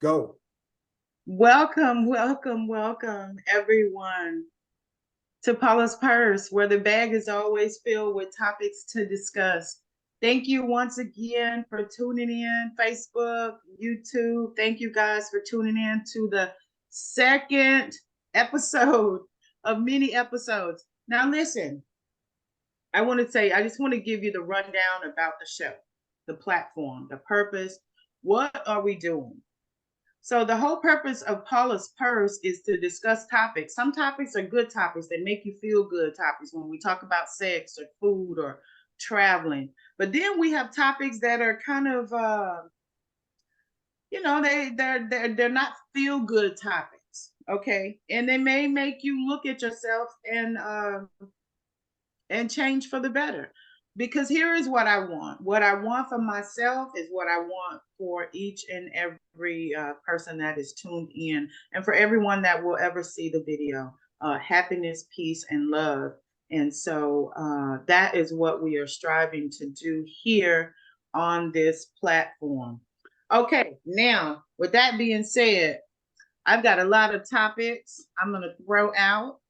Go. Welcome, welcome, welcome, everyone, to Paula's Purse, where the bag is always filled with topics to discuss. Thank you once again for tuning in, Facebook, YouTube. Thank you guys for tuning in to the second episode of many episodes. Now, listen, I just want to give you the rundown about the show, the platform, the purpose. What are we doing? So the whole purpose of Paula's Purse is to discuss topics. Some topics are good topics that make you feel good topics when we talk about sex or food or traveling. But then we have topics that are kind of they're not feel good topics. Okay. And they may make you look at yourself and change for the better. Because here is what I want. What I want for myself is what I want for each and every person that is tuned in, and for everyone that will ever see the video. Happiness, peace, and love. And so that is what we are striving to do here on this platform. Okay, now with that being said, I've got a lot of topics I'm going to throw out.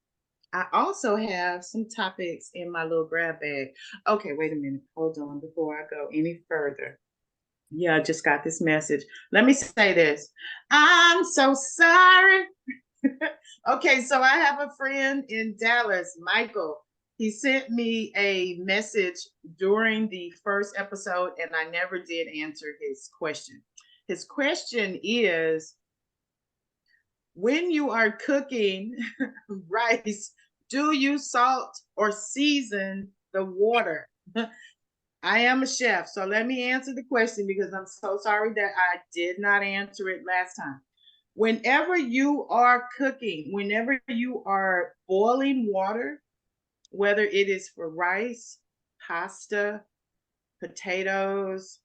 I also have some topics in my little grab bag. Okay, wait a minute. Hold on before I go any further. Yeah, I just got this message. Let me say this. I'm so sorry. Okay, so I have a friend in Dallas, Michael. He sent me a message during the first episode, and I never did answer his question. His question is, when you are cooking rice, do you salt or season the water? I am a chef, so let me answer the question because I'm so sorry that I did not answer it last time. Whenever you are cooking, whenever you are boiling water, whether it is for rice, pasta, potatoes,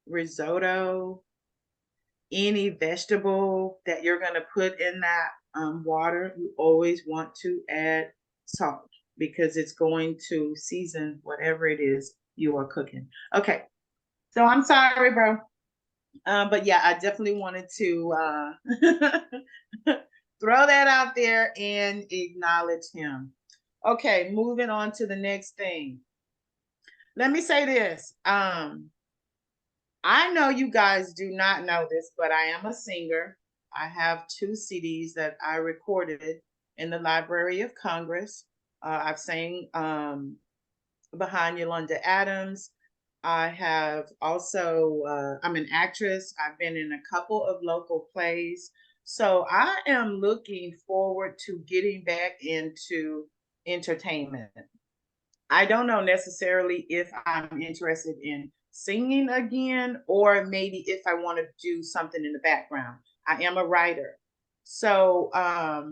risotto, any vegetable that you're going to put in that water, you always want to add salt because it's going to season whatever it is you are cooking. Okay, so I'm sorry, bro. But yeah, I definitely wanted to throw that out there and acknowledge him. Okay, moving on to the next thing. Let me say this. I know you guys do not know this, but I am a singer. I have two CDs that I recorded in the Library of Congress. I've sang behind Yolanda Adams. I have also, I'm an actress. I've been in a couple of local plays. So I am looking forward to getting back into entertainment. I don't know necessarily if I'm interested in singing again or maybe if I want to do something in the background. I am a writer. So I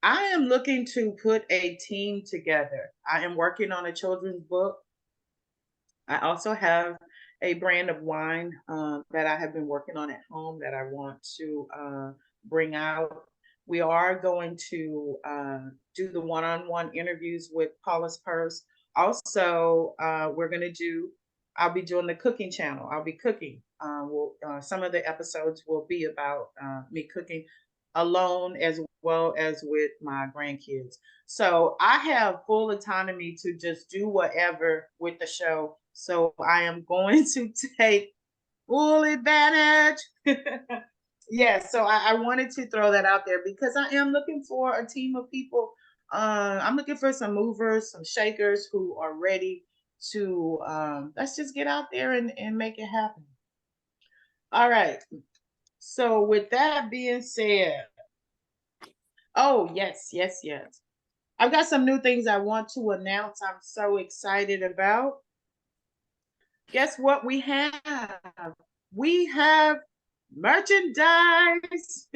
am looking to put a team together. I am working on a children's book. I also have a brand of wine that I have been working on at home that I want to bring out. We are going to do the one-on-one interviews with Paula's Purse. Also, I'll be doing the cooking channel. I'll be cooking. Some of the episodes will be about me cooking alone as well as with my grandkids. So I have full autonomy to just do whatever with the show. So I am going to take full advantage. Yes, so I wanted to throw that out there because I am looking for a team of people. I'm looking for some movers, some shakers who are ready to let's just get out there and make it happen. All right. So with that being said, oh yes, yes, yes. I've got some new things I want to announce. I'm so excited about. Guess what we have? We have merchandise.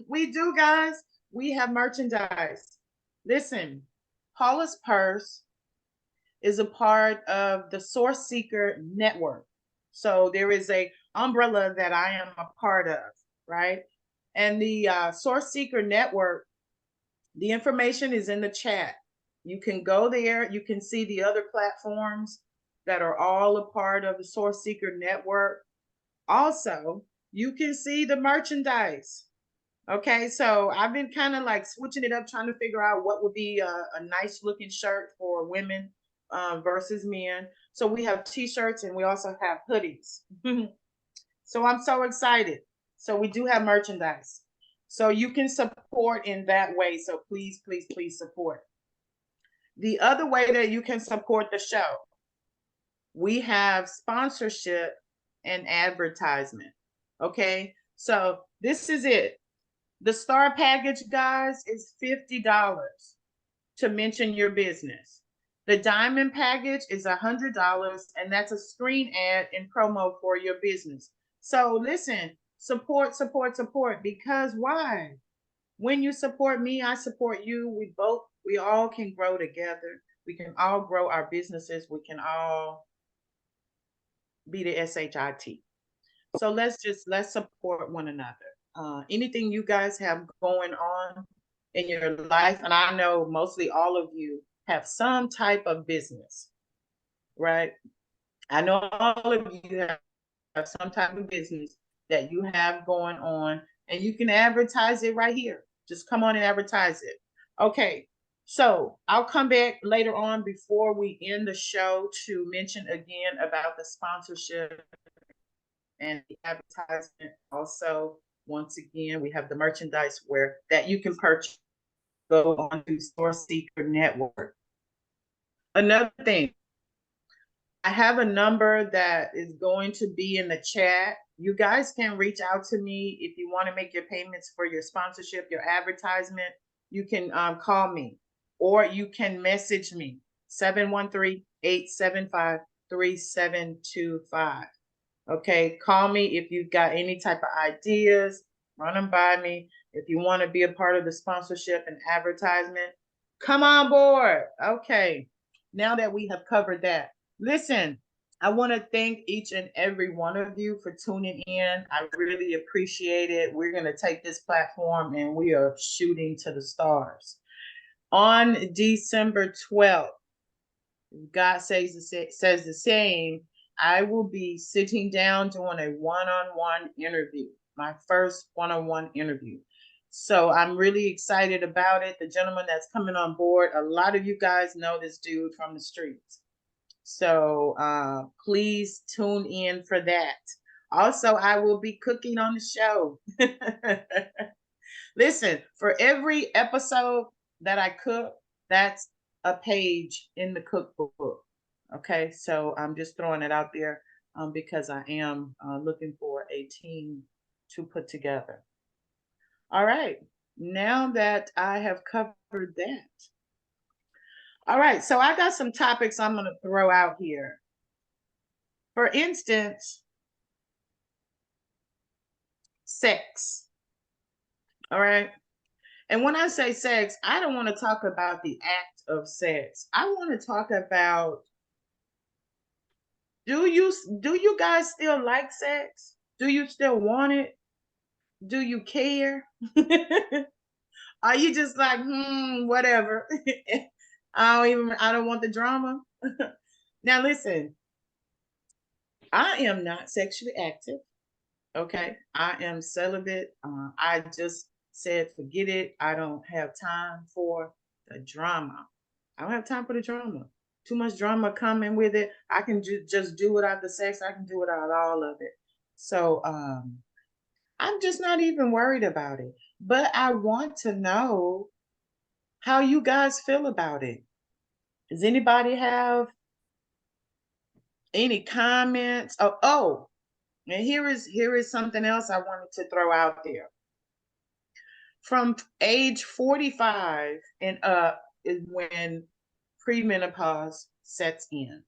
We do, guys. We have merchandise. Listen, Paula's Purse is a part of the Source Seeker Network. So there is a umbrella that I am a part of, right? And the Source Seeker Network, the information is in the chat. You can go there. You can see the other platforms that are all a part of the Source Seeker Network. Also, you can see the merchandise. Okay, so I've been kind of like switching it up, trying to figure out what would be a nice looking shirt for women versus men. So we have t-shirts and we also have hoodies. So I'm so excited. So we do have merchandise. So you can support in that way. So please, please, please support. The other way that you can support the show, we have sponsorship and advertisement. Okay, so this is it. The star package, guys, is $50 to mention your business. The diamond package is $100, and that's a screen ad and promo for your business. So listen, support, support, support. Because why? When you support me, I support you. We all can grow together. We can all grow our businesses. We can all be the SHIT. So let's support one another. Anything you guys have going on in your life, and I know mostly all of you have some type of business, right? I know all of you have some type of business that you have going on, and you can advertise it right here. Just come on and advertise it. Okay, so I'll come back later on before we end the show to mention again about the sponsorship and the advertisement. Also, once again, we have the merchandise where that you can purchase. Go on to Store Seeker Network. Another thing, I have a number that is going to be in the chat. You guys can reach out to me if you want to make your payments for your sponsorship, your advertisement. You can call me or you can message me 713-875-3725. Okay, call me if you've got any type of ideas, run them by me. If you want to be a part of the sponsorship and advertisement, come on board. Okay, now that we have covered that, listen, I want to thank each and every one of you for tuning in. I really appreciate it. We're going to take this platform and we are shooting to the stars. On December 12th, God says the same, I will be sitting down doing a one-on-one interview, my first one-on-one interview. So I'm really excited about it. The gentleman that's coming on board, a lot of you guys know this dude from the streets. So please tune in for that. Also, I will be cooking on the show. Listen, for every episode that I cook, that's a page in the cookbook. Okay, so I'm just throwing it out there because I am looking for a team to put together. All right, now that I have covered that. All right, so I got some topics I'm going to throw out here. For instance, sex. All right. And when I say sex, I don't want to talk about the act of sex. I want to talk about, do you guys still like sex? Do you still want it? Do you care? Are you just like, whatever? I don't want the drama. Now listen, I am not sexually active. Okay. I am celibate. I just said, forget it. I don't have time for the drama. I don't have time for the drama. Too much drama coming with it. I can just do without the sex. I can do without all of it. So I'm just not even worried about it. But I want to know how you guys feel about it. Does anybody have any comments? Oh, and here is something else I wanted to throw out there. From age 45 and up is when premenopause sets in.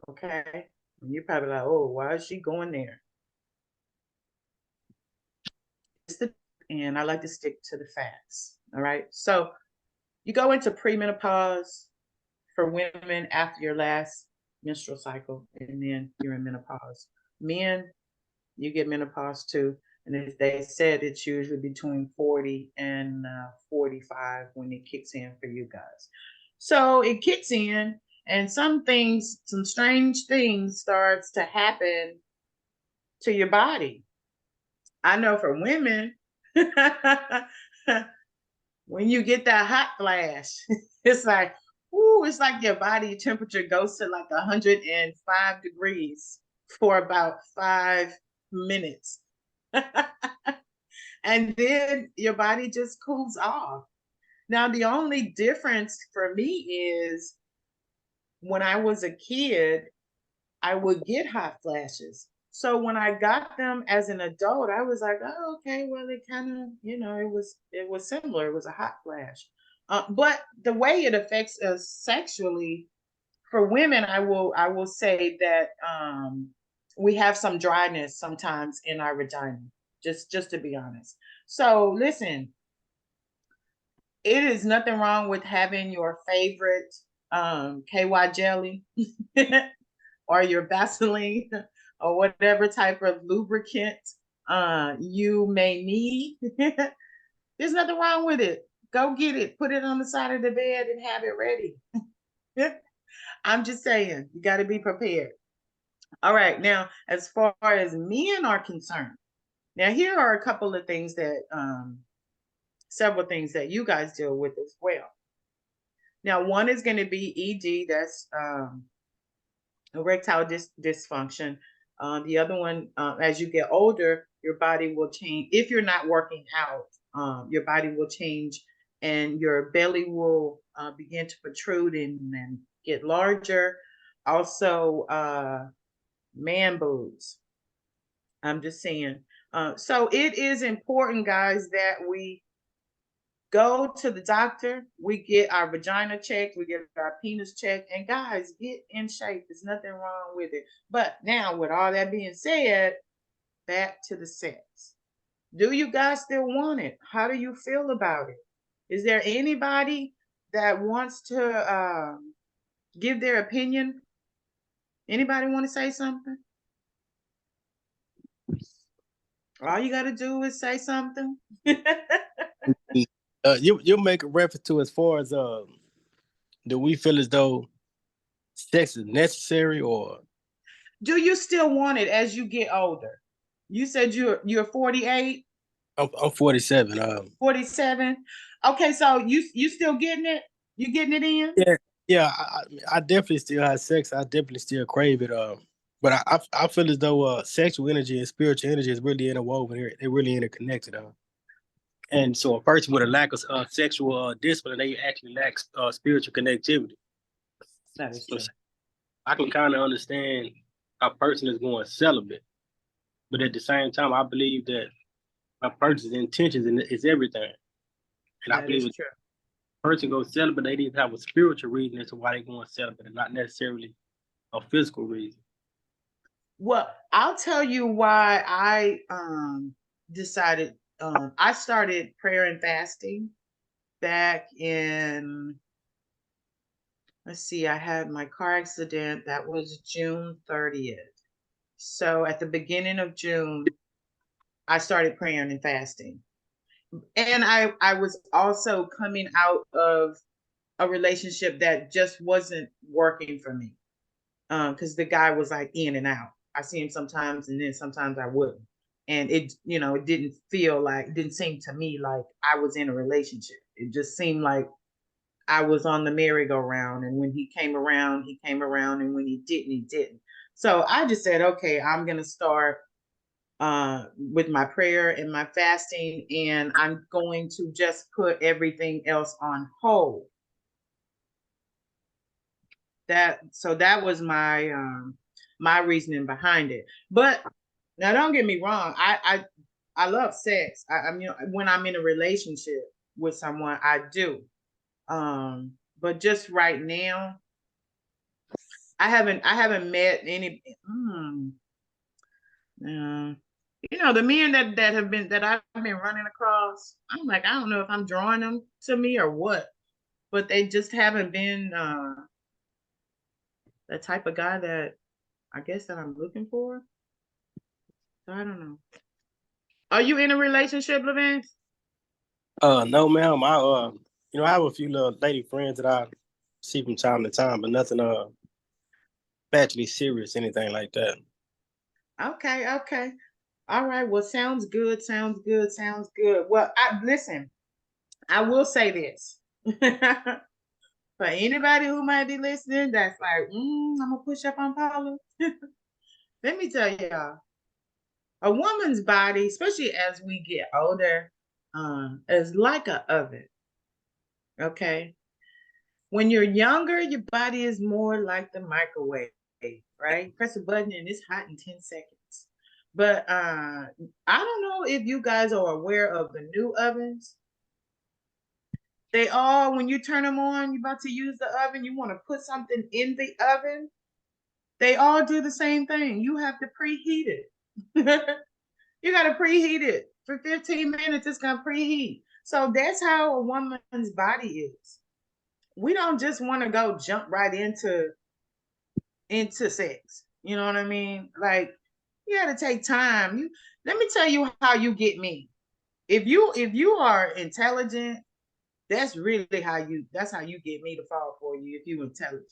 Okay. And you're probably like, oh, why is she going there? And I like to stick to the facts. All right. So you go into premenopause for women after your last menstrual cycle, and then you're in menopause. Men, you get menopause too. And as they said, it's usually between 40 and 45 when it kicks in for you guys. So it kicks in, and some strange things starts to happen to your body. I know for women, when you get that hot flash, it's like, ooh, it's like your body temperature goes to like 105 degrees for about 5 minutes. And then your body just cools off. Now, the only difference for me is when I was a kid, I would get hot flashes. So when I got them as an adult, I was like, oh, okay, well, it kind of, it was similar. It was a hot flash. But the way it affects us sexually, for women, I will say that we have some dryness sometimes in our vagina. Just to be honest. So listen, it is nothing wrong with having your favorite KY jelly or your Vaseline or whatever type of lubricant you may need. There's nothing wrong with it. Go get it. Put it on the side of the bed and have it ready. I'm just saying, you got to be prepared. All right. Now, as far as men are concerned, now here are a couple of things that, several things that you guys deal with as well. Now, one is going to be ED, that's erectile dysfunction. The other one, as you get older, your body will change. If you're not working out, your body will change and your belly will begin to protrude and get larger. Also, man boobs. I'm just saying. So it is important, guys, that we go to the doctor, we get our vagina checked, we get our penis checked, and guys, get in shape. There's nothing wrong with it. But now, with all that being said, back to the sex. Do you guys still want it? How do you feel about it? Is there anybody that wants to give their opinion? Anybody want to say something? All you got to do is say something. You make a reference to as far as do we feel as though sex is necessary, or do you still want it as you get older? You said you're 48. I'm 47. 47. Okay, so you still getting it? You getting it in? Yeah. I definitely still have sex. I definitely still crave it. But I feel as though sexual energy and spiritual energy is really interwoven. They're really interconnected. And so a person with a lack of sexual discipline, they actually lack spiritual connectivity. That is true. I can kind of understand a person is going celibate, but at the same time, I believe that a person's intentions is everything. And I believe if a person goes celibate, they need to have a spiritual reason as to why they're going celibate, and not necessarily a physical reason. Well, I'll tell you why I decided. I started prayer and fasting back in. Let's see, I had my car accident. That was June 30th. So at the beginning of June, I started praying and fasting. And I was also coming out of a relationship that just wasn't working for me. Because the guy was like in and out. I see him sometimes and then sometimes I wouldn't. And it didn't seem to me like I was in a relationship. It just seemed like I was on the merry-go-round. And when he came around, he came around. And when he didn't. So I just said, okay, I'm going to start with my prayer and my fasting, and I'm going to just put everything else on hold. That was my my reasoning behind it. But now, don't get me wrong, I love sex. I mean, when I'm in a relationship with someone, I do. But just right now, I haven't met any. The men that I've been running across, I'm like, I don't know if I'm drawing them to me or what, but they just haven't been the type of guy that I guess that I'm looking for. So I don't know. Are you in a relationship, Levance? No, ma'am. I have a few little lady friends that I see from time to time, but nothing actually serious, anything like that. Okay, okay. All right. Well, sounds good. Sounds good. Sounds good. Well, listen. I will say this for anybody who might be listening. That's like, I'm gonna push up on Paula. Let me tell y'all, a woman's body, especially as we get older, is like an oven. Okay. When you're younger, your body is more like the microwave, right? Press a button and it's hot in 10 seconds. But I don't know if you guys are aware of the new ovens. They all, when you turn them on, you're about to use the oven, you want to put something in the oven. They all do the same thing. You have to preheat it. You got to preheat it for 15 minutes. It's going to preheat. So that's how a woman's body is. We don't just want to go jump right into sex. You know what I mean? Like, you got to take time. Let me tell you how you get me. If you are intelligent, that's really how you get me to fall for you. If you intelligent,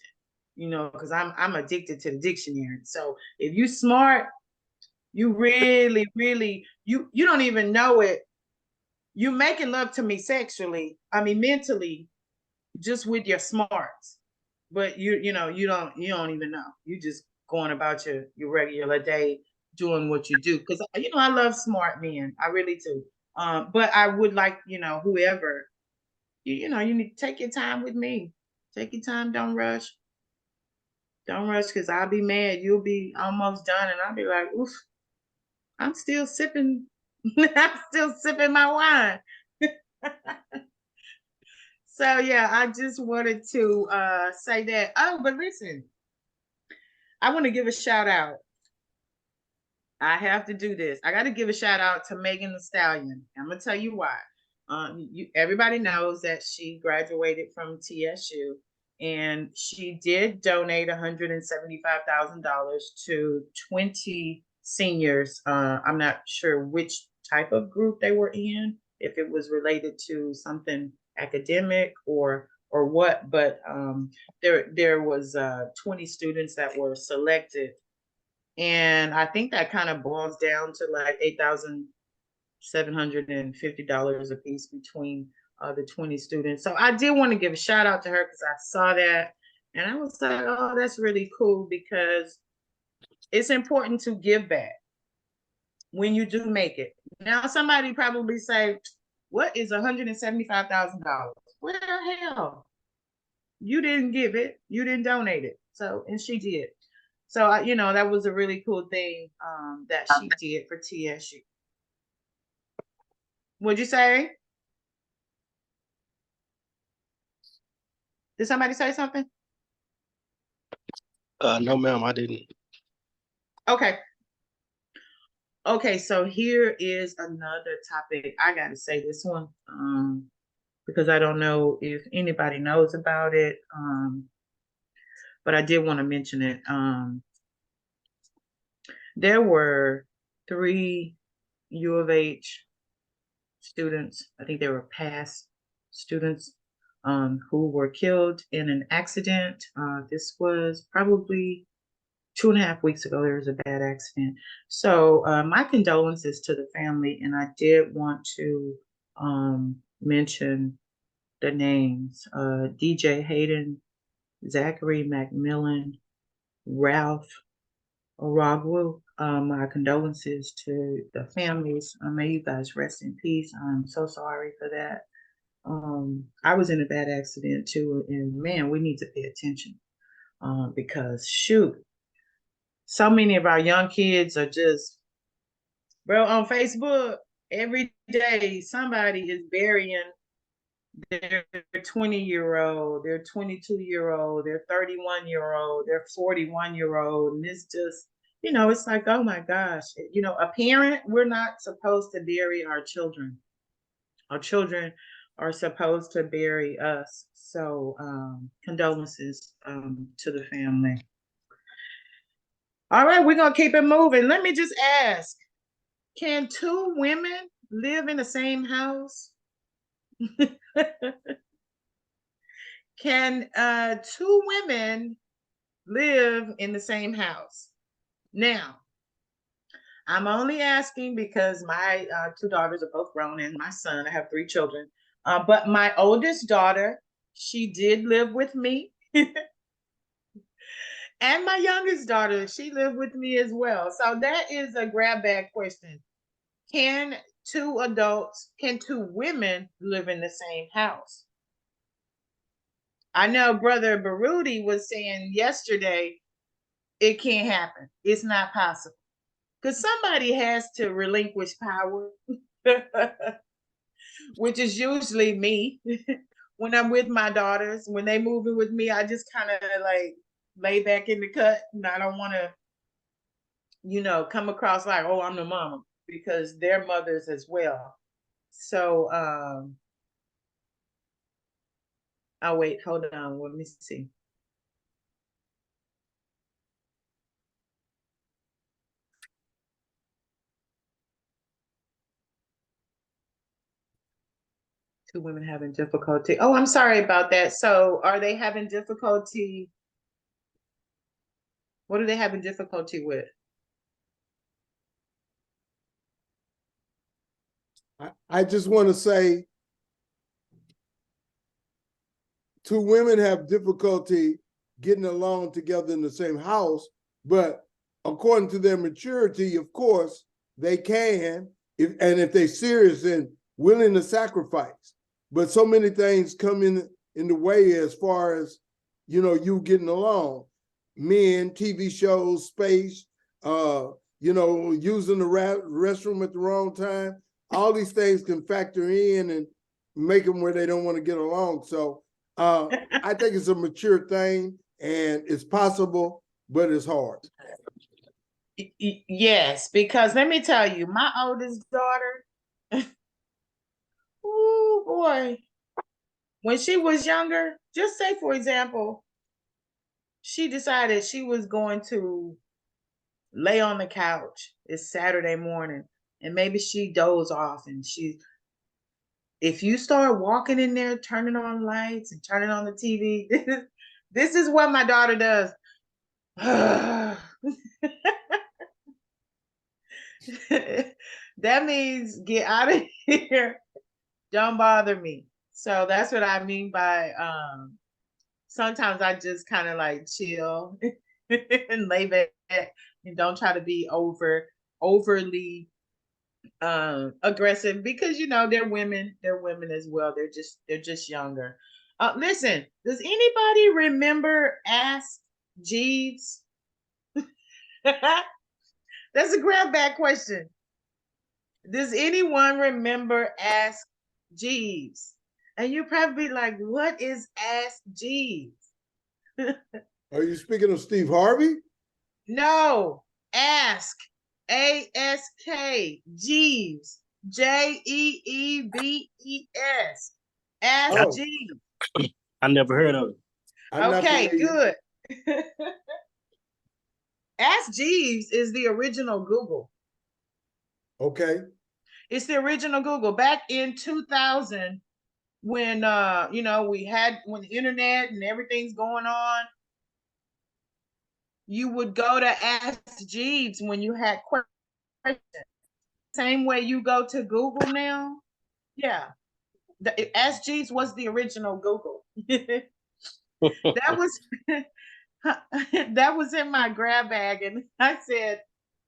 because I'm addicted to the dictionary. So if you smart, you really you don't even know it. You making love to me sexually, I mean mentally, just with your smarts. But you don't even know. You just going about your regular day doing what you do. Because I love smart men. I really do. But I would like, whoever, you need to take your time with me. Take your time, don't rush. Don't rush, because I'll be mad. You'll be almost done, and I'll be like, oof, I'm still sipping. I'm still sipping my wine. So yeah, I just wanted to say that. Oh, but listen, I want to give a shout out. I have to do this. I got to give a shout out to Megan Thee Stallion. I'm gonna tell you why. Everybody knows that she graduated from TSU, and she did donate $175,000 to 20 seniors. I'm not sure which type of group they were in, if it was related to something academic or what, but there was 20 students that were selected, and I think that kind of boils down to like $8,750 a piece between the 20 students. So I did want to give a shout out to her because I saw that and I was like, oh, that's really cool, because it's important to give back when you do make it. Now, somebody probably say, what is $175,000? Well, hell, you didn't give it, you didn't donate it. So, and she did. So, that was a really cool thing that she did for TSU. What'd you say? Did somebody say something? No, ma'am, I didn't. Okay. Okay, so here is another topic. I got to say this one because I don't know if anybody knows about it, but I did want to mention it. There were 3 U of H students, I think they were past students, who were killed in an accident. This was probably 2.5 weeks ago. There was a bad accident. So my condolences to the family, and I did want to mention the names: DJ Hayden, Zachary McMillan, Ralph Oragwu. My condolences to the families. May you guys rest in peace. I'm so sorry for that. I was in a bad accident too, and man, we need to pay attention because shoot, so many of our young kids are just, bro, on Facebook every day somebody is burying their 20-year-old, their 22-year-old, their 31-year-old, their 41-year-old, and it's just, it's like, oh my gosh, a parent, we're not supposed to bury our children. Our children are supposed to bury us. So condolences to the family. All right, we're gonna keep it moving. Let me just ask, can 2 women live in the same house? Can 2 women live in the same house? Now, I'm only asking because my two daughters are both grown, and my son, I have 3 children. But my oldest daughter, she did live with me. And my youngest daughter, she lived with me as well. So that is a grab bag question. Can can 2 women live in the same house? I know Brother Baruti was saying yesterday, it can't happen. It's not possible. Because somebody has to relinquish power, which is usually me. When I'm with my daughters, when they move in with me, I just kind of like lay back in the cut, and I don't want to, come across like, oh, I'm the mama, because they're mothers as well. So, oh wait, hold on, let me see. Two women having difficulty. Oh, I'm sorry about that. So, are they having difficulty? What are they having difficulty with? I just want to say 2 women have difficulty getting along together in the same house, but according to their maturity, of course, they can, if they're serious and willing to sacrifice. But so many things come in the way as far as, you getting along. Men, TV shows, space, using the restroom at the wrong time. All these things can factor in and make them where they don't want to get along. So I think it's a mature thing, and it's possible, but it's hard. Yes, because let me tell you, my oldest daughter, oh boy, when she was younger, just say for example, she decided she was going to lay on the couch. It's Saturday morning, and maybe she dozed off, and if you start walking in there, turning on lights and turning on the TV, this is what my daughter does. That means get out of here. Don't bother me. So that's what I mean by sometimes I just kind of like chill and lay back and don't try to be overly aggressive, because they're women as well. They're just younger. Listen, does anybody remember Ask Jeeves? That's a grab bag question. Does anyone remember Ask Jeeves? And you're probably like, what is Ask Jeeves? Are you speaking of Steve Harvey? No, Ask, A-S-K, Jeeves, Jeeves. Ask Jeeves. I never heard of it. Okay, good. Ask Jeeves is the original Google. Okay. It's the original Google. Back in 2000, when when the internet and everything's going on, you would go to Ask Jeeves when you had questions. Same way you go to Google now. Yeah. Ask Jeeves was the original Google. That was that was in my grab bag, and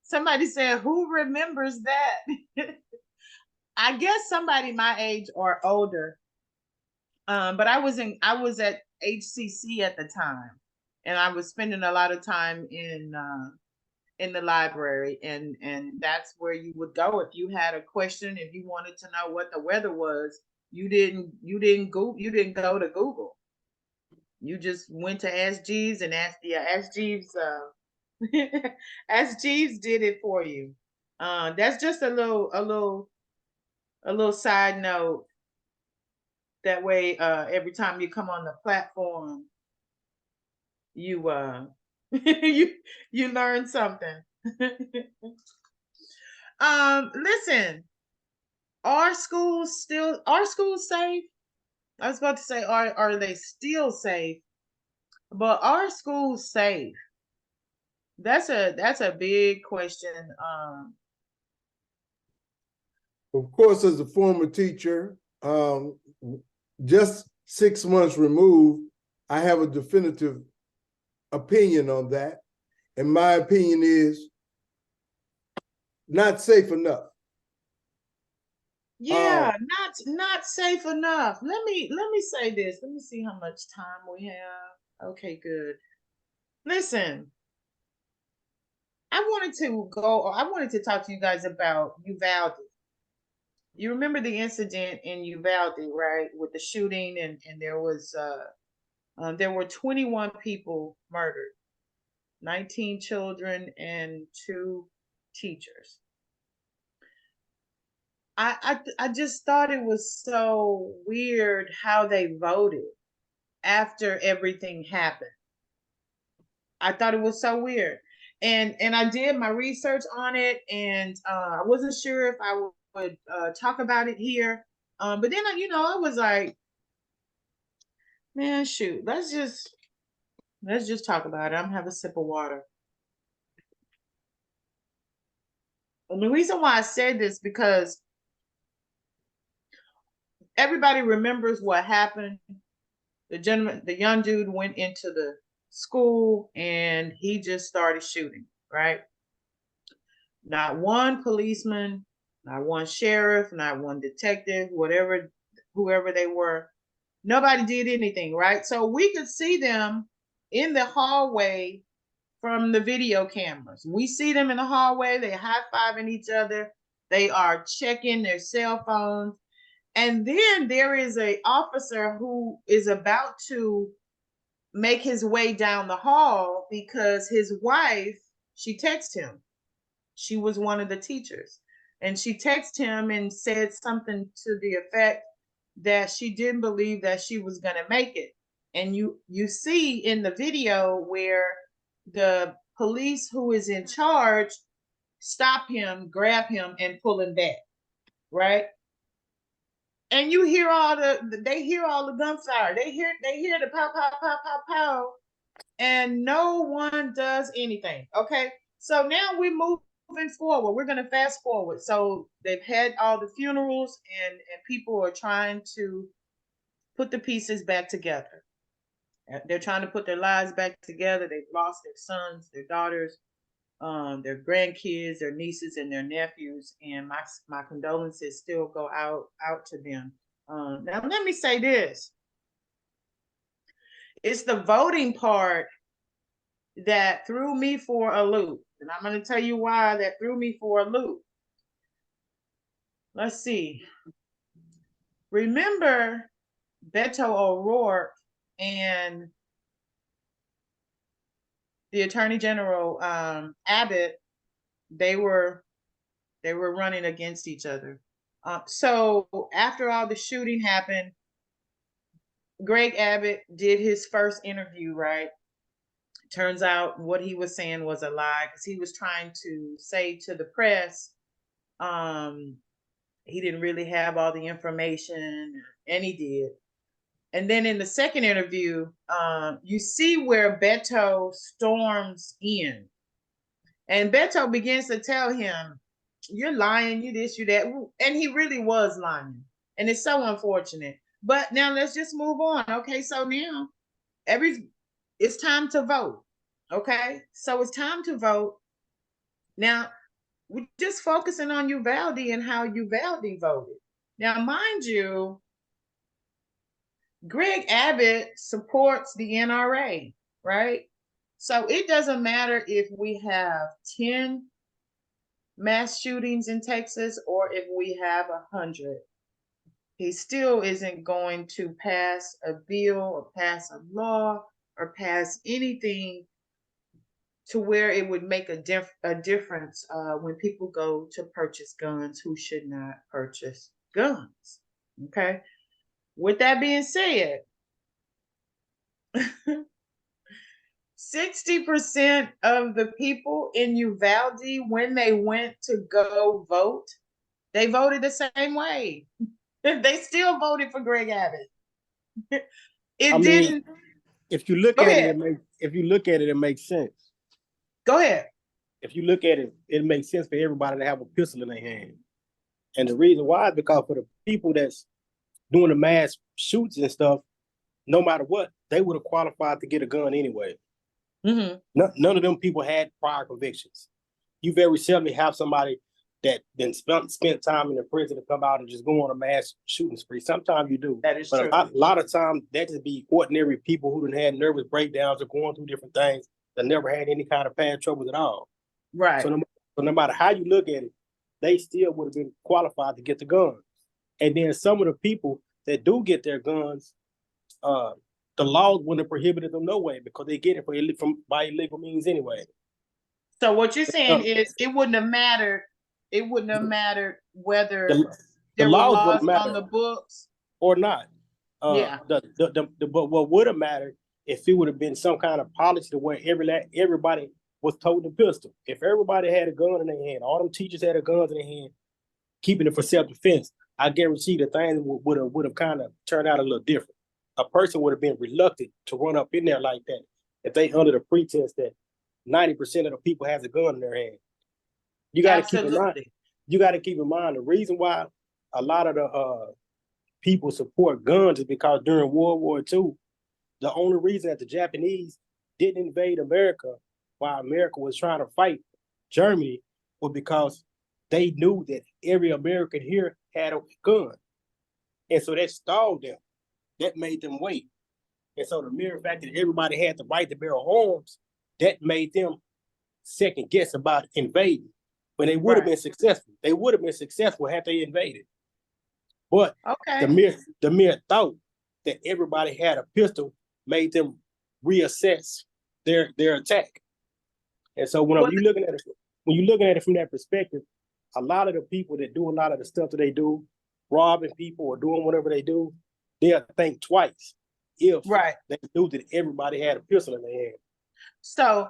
somebody said, who remembers that? I guess somebody my age or older. But I was at HCC at the time, and I was spending a lot of time in the library, and that's where you would go if you had a question. If you wanted to know what the weather was, you didn't go to Google. You just went to Ask Jeeves and asked Ask Jeeves. Ask Jeeves did it for you. That's just a little side note. That way, every time you come on the platform, you you learn something. Listen, are schools safe? I was about to say, are they still safe? But are schools safe? That's a big question. Of course, as a former teacher, just 6 months removed, I have a definitive opinion on that. And my opinion is not safe enough. Yeah, not safe enough. Let me say this. Let me see how much time we have. Okay, good. Listen, I wanted to talk to you guys about Uvalde. You remember the incident in Uvalde, right? With the shooting, and there were 21 people murdered, 19 children and 2 teachers. I just thought it was so weird how they voted after everything happened. I thought it was so weird. And I did my research on it, and I wasn't sure if I would talk about it here. But then I was like, man, shoot, let's just talk about it. I'm gonna have a sip of water. And the reason why I said this because everybody remembers what happened. The young dude went into the school and he just started shooting, right? Not one policeman, not one sheriff, not one detective, whoever they were. Nobody did anything, right? So we could see them in the hallway from the video cameras. We see them in the hallway, they high-fiving each other, they are checking their cell phones. And then there is an officer who is about to make his way down the hall because his wife, she texted him. She was one of the teachers. And she texted him and said something to the effect that she didn't believe that she was going to make it. And you see in the video where the police who is in charge stop him, grab him, and pull him back, right? And you hear they hear all the gunfire. They hear the pow, pow, pow, pow, pow, and no one does anything. Okay, so now we're moving forward. We're gonna fast forward. So they've had all the funerals, and people are trying to put the pieces back together. They're trying to put their lives back together. They've lost their sons, their daughters, their grandkids, their nieces, and their nephews. And my condolences still go out to them. Now let me say this: it's the voting part that threw me for a loop, and I'm going to tell you why that threw me for a loop. Let's see. Remember Beto O'Rourke and the Attorney General Abbott? They were running against each other. So after all the shooting happened, Greg Abbott did his first interview, right? Turns out what he was saying was a lie because he was trying to say to the press he didn't really have all the information, and he did. And then in the second interview, you see where Beto storms in. And Beto begins to tell him, you're lying, you this, you that. And he really was lying. And it's so unfortunate. But now let's just move on. Okay, so now it's time to vote. Okay, so it's time to vote. Now, we're just focusing on Uvalde and how Uvalde voted. Now, mind you, Greg Abbott supports the NRA, right? So it doesn't matter if we have 10 mass shootings in Texas or if we have 100. He still isn't going to pass a bill or pass a law or pass anything to where it would make a difference when people go to purchase guns who should not purchase guns. Okay. With that being said, 60% of the people in Uvalde, when they went to go vote, they voted the same way. They still voted for Greg Abbott. If you look at it, it makes sense. Go ahead. If you look at it, it makes sense for everybody to have a pistol in their hand. And the reason why is because for the people that's doing the mass shoots and stuff, no matter what, they would have qualified to get a gun anyway. Mm-hmm. None of them people had prior convictions. You very seldom have somebody that then spent time in the prison to come out and just go on a mass shooting spree. Sometimes you do. That is but true. A lot of times that just be ordinary people who done had nervous breakdowns or going through different things that never had any kind of past troubles at all. Right. So no matter how you look at it, they still would have been qualified to get the guns. And then some of the people that do get their guns, the laws wouldn't have prohibited them no way because they get it by illegal means anyway. So what you're saying is it wouldn't have mattered. It wouldn't have mattered whether there were laws on the books or not. Yeah. But what would have mattered if it would have been some kind of policy to where everybody was toting a pistol. If everybody had a gun in their hand, all them teachers had a gun in their hand, keeping it for self-defense, I guarantee the things would have kind of turned out a little different. A person would have been reluctant to run up in there like that if they under the pretense that 90% of the people has a gun in their hand. You got to keep in mind. You got to keep in mind the reason why a lot of the people support guns is because during World War II, the only reason that the Japanese didn't invade America while America was trying to fight Germany was because they knew that every American here had a gun. And so that stalled them. That made them wait. And so the mere fact that everybody had the right to bear arms, that made them second guess about invading. But they would have been successful. They would have been successful had they invaded. But the mere thought that everybody had a pistol made them reassess their attack. And so when you're looking at it from that perspective, a lot of the people that do a lot of the stuff that they do, robbing people or doing whatever they do, they'll think twice if they knew that everybody had a pistol in their hand. So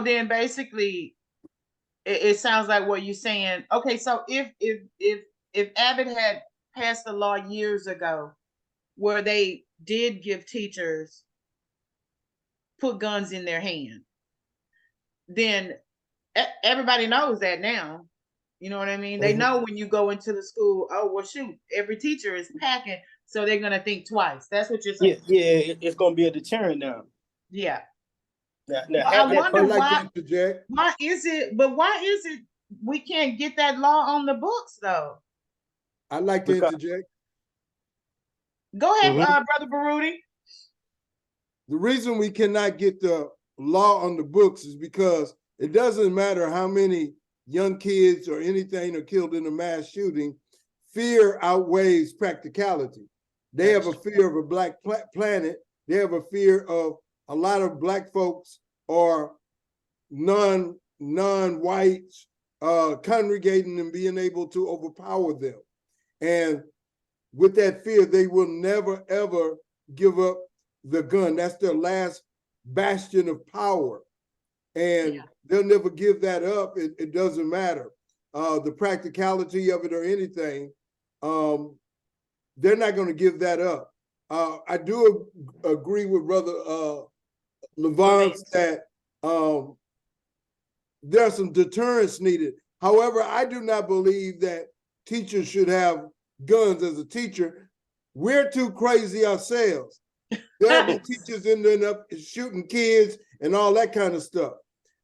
then basically it sounds like what you're saying. Okay, so if Abbott had passed a law years ago where they did give teachers put guns in their hand, then everybody knows that now. You know what I mean? They know when you go into the school, oh, well, shoot, every teacher is packing, so they're going to think twice. That's what you're saying. Yeah, it's going to be a deterrent now. Yeah. Now I wonder why is it we can't get that law on the books, though? I'd like to interject. Go ahead, Brother Baruti. The reason we cannot get the law on the books is because it doesn't matter how many young kids or anything are killed in a mass shooting, fear outweighs practicality. They have a fear of a black planet. They have a fear of a lot of black folks or non-whites congregating and being able to overpower them. And with that fear, they will never, ever give up the gun. That's their last bastion of power. And they'll never give that up. It doesn't matter. The practicality of it or anything, they're not going to give that up. I do agree with Brother Levance that there's some deterrence needed. However, I do not believe that teachers should have guns as a teacher. We're too crazy ourselves. There are teachers ending up shooting kids and all that kind of stuff.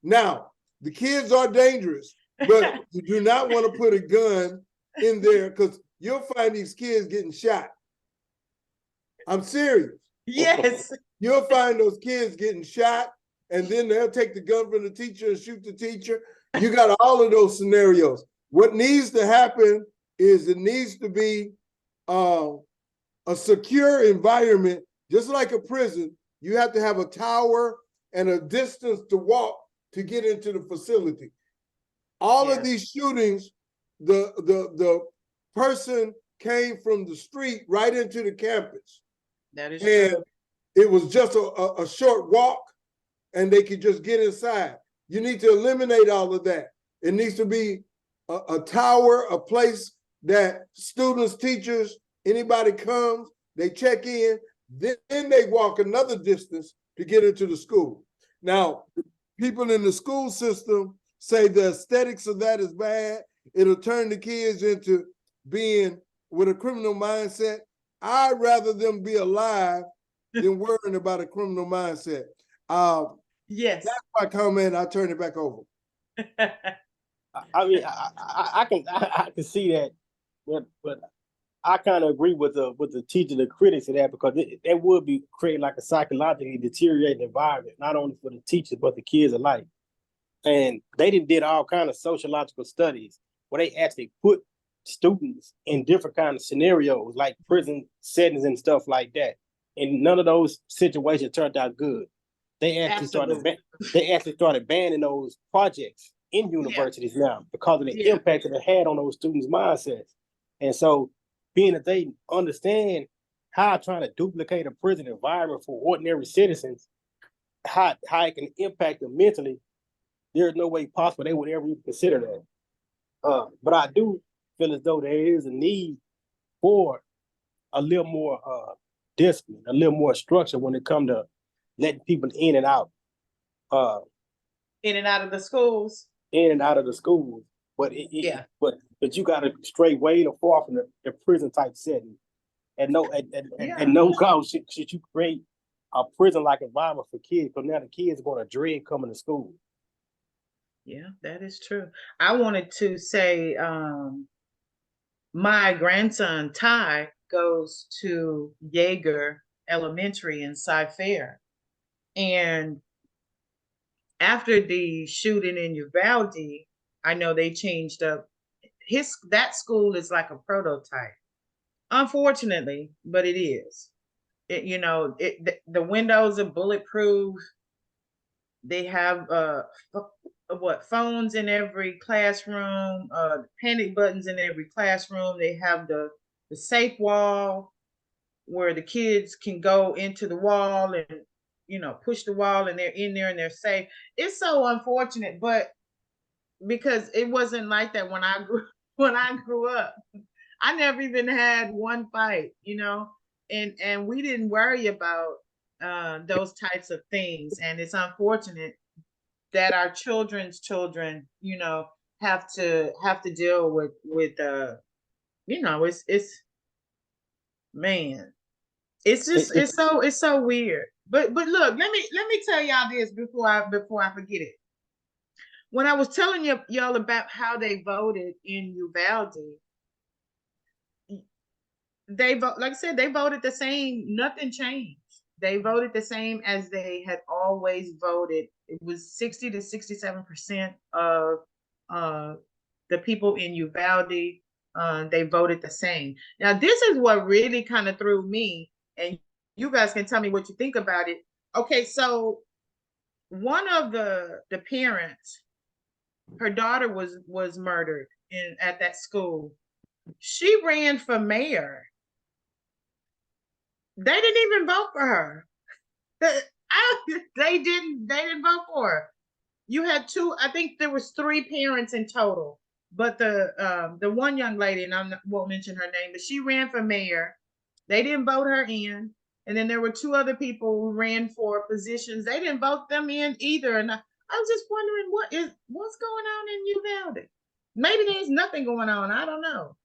Now, the kids are dangerous, but you do not want to put a gun in there because you'll find these kids getting shot. I'm serious. Yes. You'll find those kids getting shot, and then they'll take the gun from the teacher and shoot the teacher. You got all of those scenarios. What needs to happen is it needs to be a secure environment, just like a prison. You have to have a tower and a distance to walk to get into the facility. All of these shootings, the person came from the street right into the campus. That is true. It was just a short walk and they could just get inside. You need to eliminate all of that. It needs to be a tower, a place that students, teachers, anybody comes, they check in, then they walk another distance to get into the school. Now, people in the school system say the aesthetics of that is bad. It'll turn the kids into being with a criminal mindset. I'd rather them be alive than worrying about a criminal mindset. Yes. That's my comment. I'll turn it back over. I mean, I can see that, but I kind of agree with the teacher, the critics of that, because that would be creating like a psychologically deteriorating environment, not only for the teachers but the kids alike. And they did all kind of sociological studies where they actually put students in different kind of scenarios, like prison settings and stuff like that. And none of those situations turned out good. They actually started banning those projects in universities now because of the impact that it had on those students' mindsets. And so, being that they understand how trying to duplicate a prison environment for ordinary citizens, how it can impact them mentally, there's no way possible they would ever even consider that. But I do feel as though there is a need for a little more discipline, a little more structure when it comes to letting people in and out. In and out of the schools. In and out of the schools. But but you got to stray way far from the prison type setting. And no cost should you create a prison like environment for kids, because now the kids are going to dread coming to school. Yeah, that is true. I wanted to say my grandson Ty goes to Yeager Elementary in Cy-Fair. And after the shooting in Uvalde, I know they changed up that school is like a prototype. Unfortunately, but it is. The windows are bulletproof. They have phones in every classroom, panic buttons in every classroom. They have the safe wall where the kids can go into the wall and push the wall, and they're in there and they're safe. It's so unfortunate, but because it wasn't like that when I grew up. I never even had one fight, and we didn't worry about those types of things. And it's unfortunate that our children's children, have to deal with it's man, it's so weird. But look, let me tell y'all this before I forget it. When I was telling y'all about how they voted in Uvalde, like I said, they voted the same. Nothing changed. They voted the same as they had always voted. It was 60 to 67% of the people in Uvalde. They voted the same. Now, this is what really kind of threw me, and you guys can tell me what you think about it. Okay, so one of the parents, her daughter was murdered at that school. She ran for mayor. They didn't even vote for her. They didn't vote for her. You had two, I think there was 3 parents in total, but the one young lady, and I won't mention her name, but she ran for mayor. They didn't vote her in. And then there were 2 other people who ran for positions. They didn't vote them in either. And I was just wondering what's going on in Uvalde. Maybe there's nothing going on. I don't know.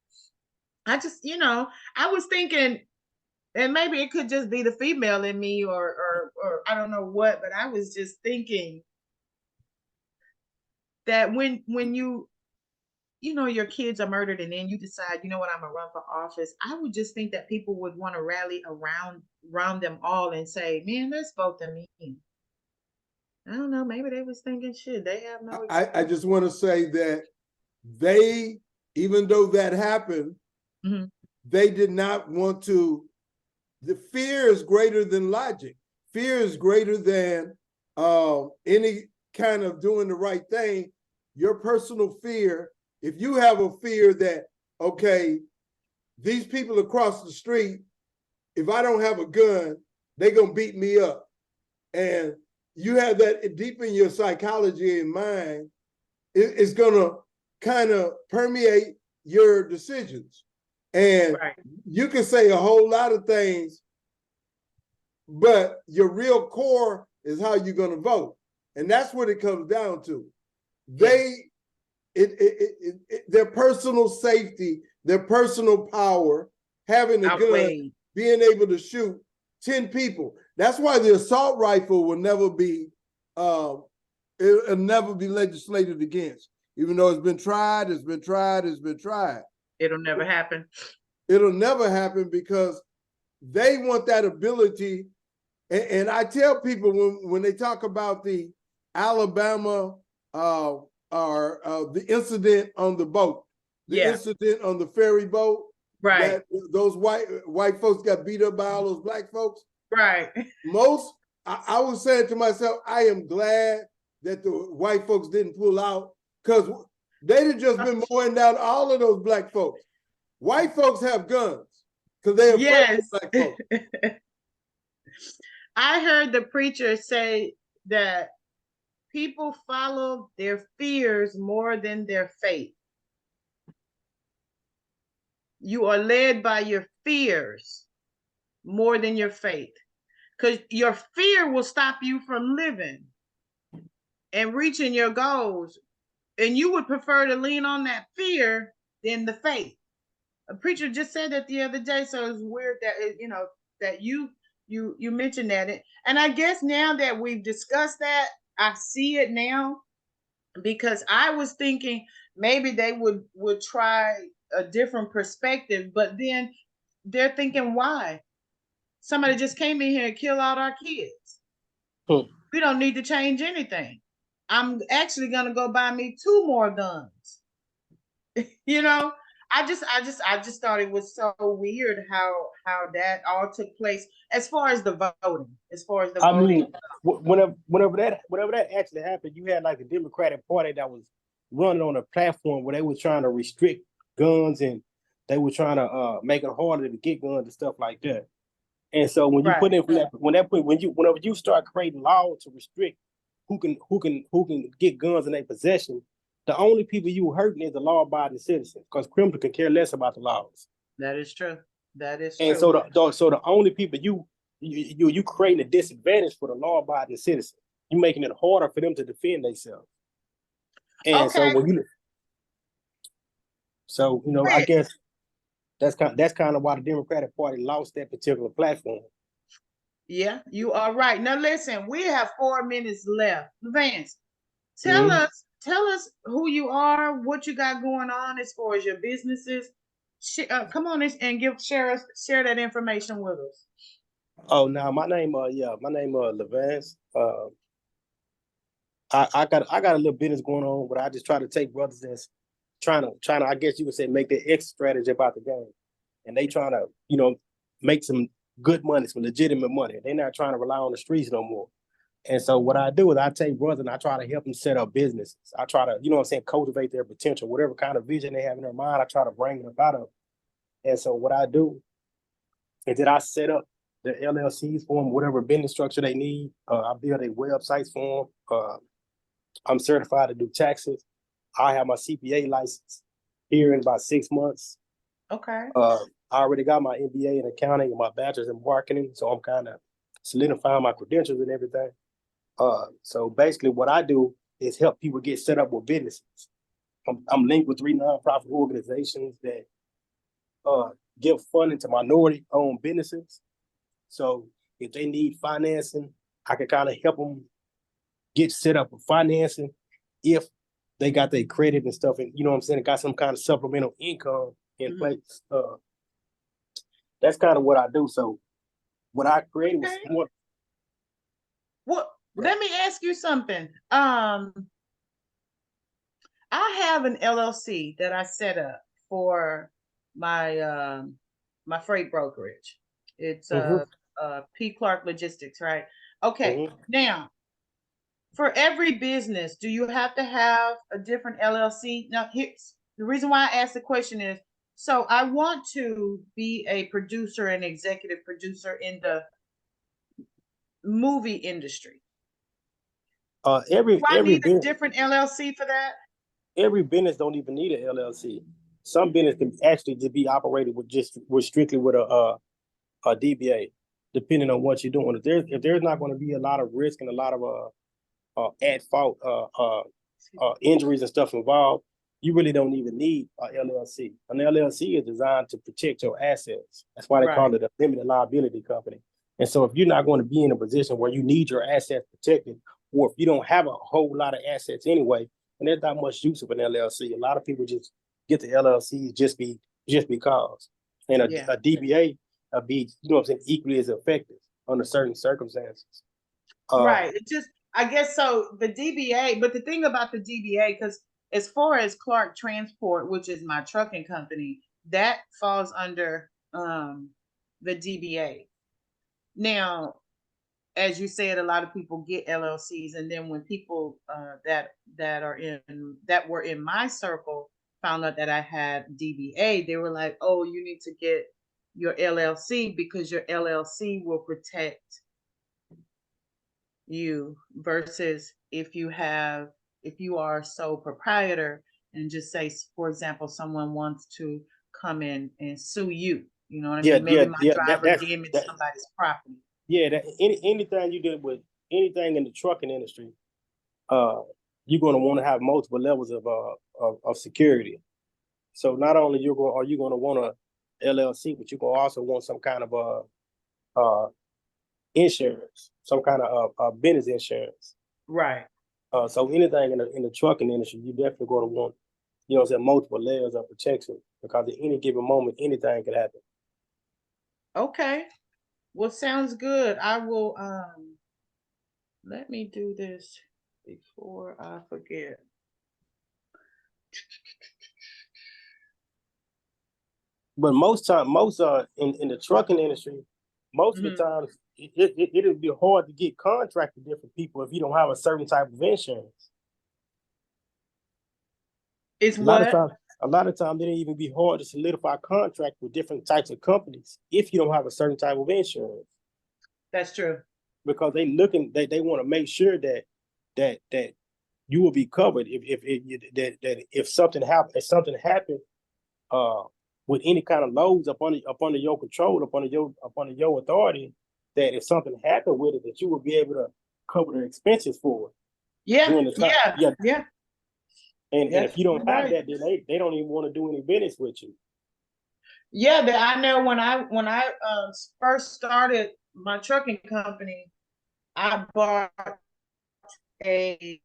I just, I was thinking, and maybe it could just be the female in me or I don't know what, but I was just thinking that when your kids are murdered and then you decide, you know what, I'm gonna run for office, I would just think that people would want to rally around them all and say, man, let's vote them in. I don't know, maybe they was thinking, shit, they have no I just want to say that even though that happened, they did not want to. The fear is greater than logic. Fear is greater than any kind of doing the right thing. Your personal fear, if you have a fear that, okay, these people across the street, if I don't have a gun, they're going to beat me up. And you have that deep in your psychology and mind, it's going to kind of permeate your decisions. And you can say a whole lot of things, but your real core is how you're going to vote. And that's what it comes down to. Their personal safety, their personal power, having a gun, being able to shoot 10 people. That's why the assault rifle will never be, it'll never be legislated against. Even though it's been tried, it's been tried, it's been tried. It'll never happen. It'll never happen because they want that ability. And I tell people when they talk about the Alabama or the incident on the boat, the incident on the ferry boat, right? That those white folks got beat up by all those black folks, right? I was saying to myself, I am glad that the white folks didn't pull out, because they'd have just been mowing down all of those black folks. White folks have guns because they're afraid of black folks. I heard the preacher say that people follow their fears more than their faith. You are led by your fears more than your faith, because your fear will stop you from living and reaching your goals. And you would prefer to lean on that fear than the faith. A preacher just said that the other day, so it's weird that that you mentioned that. And I guess now that we've discussed that, I see it now, because I was thinking maybe they would try a different perspective, but then they're thinking, why? Somebody just came in here and killed all our kids. We don't need to change anything. I'm actually gonna go buy me 2 more guns. I just thought it was so weird how that all took place as far as the voting. I mean, whenever that actually happened, you had like the Democratic Party that was running on a platform where they were trying to restrict guns, and they were trying to make it harder to get guns and stuff like that. And so when you put in whenever you start creating laws to restrict who can get guns in their possession, the only people you hurting is the law-abiding citizens, because criminals can care less about the laws. That is true. And so the only people you creating a disadvantage for the law-abiding citizens. You're making it harder for them to defend themselves. And I guess that's kind of why the Democratic Party lost that particular platform. Yeah, you are right. Now listen, we have 4 minutes left. Vance, tell us who you are, what you got going on as far as your businesses. Come on and share that information with us. Oh, now my name Levance. I got a little business going on, but I just try to take brothers that's trying to I guess you would say make their exit strategy about the game, and they trying to make some good money, some legitimate money. They're not trying to rely on the streets no more. And so what I do is I take brothers and I try to help them set up businesses. I try to, cultivate their potential, whatever kind of vision they have in their mind. I try to bring it about them. And so what I do is that I set up the LLCs for them, whatever business structure they need. I build their websites for them. I'm certified to do taxes. I have my CPA license here in about 6 months. Okay. I already got my MBA in accounting and my bachelor's in marketing, so I'm kind of solidifying my credentials and everything. So basically what I do is help people get set up with businesses. I'm linked with 3 nonprofit organizations that give funding to minority-owned businesses. So if they need financing, I can kind of help them get set up with financing if they got their credit and stuff, and got some kind of supplemental income in place. That's kind of what I do. So what I created was more. Let me ask you something. I have an LLC that I set up for my my freight brokerage. It's P. Clark Logistics, right? Okay. Now, for every business, do you have to have a different LLC? Now, here's the reason why I asked the question is, so I want to be a producer and executive producer in the movie industry. Do I need a different LLC for that? Every business don't even need an LLC. Some business can actually just be operated with strictly with a DBA, depending on what you're doing. If there's not going to be a lot of risk and a lot of at fault injuries and stuff involved, you really don't even need an LLC. An LLC is designed to protect your assets. That's why they call it a limited liability company. And so if you're not going to be in a position where you need your assets protected, or if you don't have a whole lot of assets anyway, and there's not much use of an LLC. A lot of people just get the LLC just because. And a DBA be, you know what I'm saying, equally as effective under certain circumstances. Right. It just, I guess so, the DBA, but the thing about the DBA, because as far as Clark Transport, which is my trucking company, that falls under the DBA. Now, as you said, a lot of people get LLCs, and then when people that were in my circle found out that I had DBA, they were like, "Oh, you need to get your LLC because your LLC will protect you versus if you are sole proprietor and just say, for example, someone wants to come in and sue you. You know what I mean? Maybe my driver damaged somebody's property. Yeah, anything you do with anything in the trucking industry, you're going to want to have multiple levels of security. So not only are you going to want a LLC, but you're going to also want some kind of insurance, some kind of business insurance. Right. So anything in the trucking industry, you definitely going to want, you know, multiple layers of protection, because at any given moment, anything could happen. Okay. Well, sounds good. I will let me do this before I forget. But most in the trucking industry, most of the times it'll be hard to get contract with different people if you don't have a certain type of insurance. It's what? A lot of times it ain't even be hard to solidify contract with different types of companies if you don't have a certain type of insurance. That's true. Because they want to make sure that you will be covered if something happened with any kind of loads up under your control, up under your authority, that if something happened with it, that you will be able to cover the expenses for it. Yeah. And if you don't have that, then they don't even want to do any business with you. Yeah, I know when I first started my trucking company, I bought a